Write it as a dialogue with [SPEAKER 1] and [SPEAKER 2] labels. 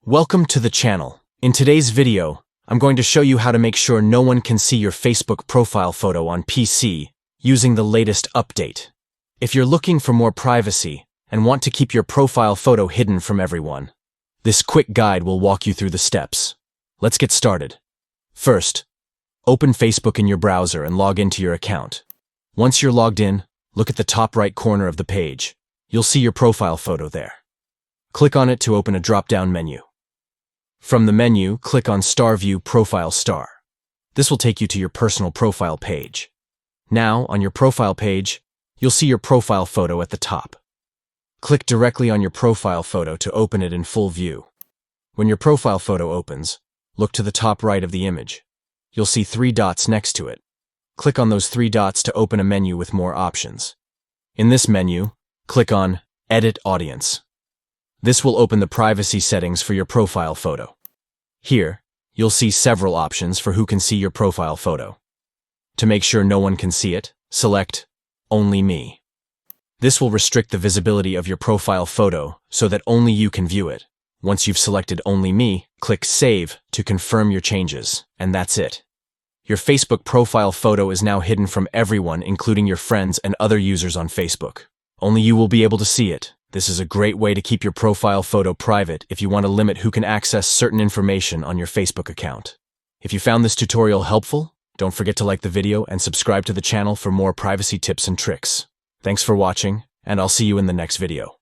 [SPEAKER 1] Welcome to the channel. In today's video, I'm going to show you how to make sure no one can see your Facebook profile photo on PC using the latest update. If you're looking for more privacy and want to keep your profile photo hidden from everyone, this quick guide will walk you through the steps. Let's get started. First, open Facebook in your browser and log into your account. Once you're logged in, look at the top right corner of the page. You'll see your profile photo there. Click on it to open a drop-down menu. From the menu, click on Star View Profile Star. This will take you to your personal profile page. Now, on your profile page, you'll see your profile photo at the top. Click directly on your profile photo to open it in full view. When your profile photo opens, look to the top right of the image. You'll see 3 dots next to it. Click on those 3 dots to open a menu with more options. In this menu, click on Edit Audience. This will open the privacy settings for your profile photo. Here, you'll see several options for who can see your profile photo. To make sure no one can see it, select Only Me. This will restrict the visibility of your profile photo so that only you can view it. Once you've selected Only Me, click Save to confirm your changes, and that's it. Your Facebook profile photo is now hidden from everyone, including your friends and other users on Facebook. Only you will be able to see it. This is a great way to keep your profile photo private if you want to limit who can access certain information on your Facebook account. If you found this tutorial helpful, don't forget to like the video and subscribe to the channel for more privacy tips and tricks. Thanks for watching, and I'll see you in the next video.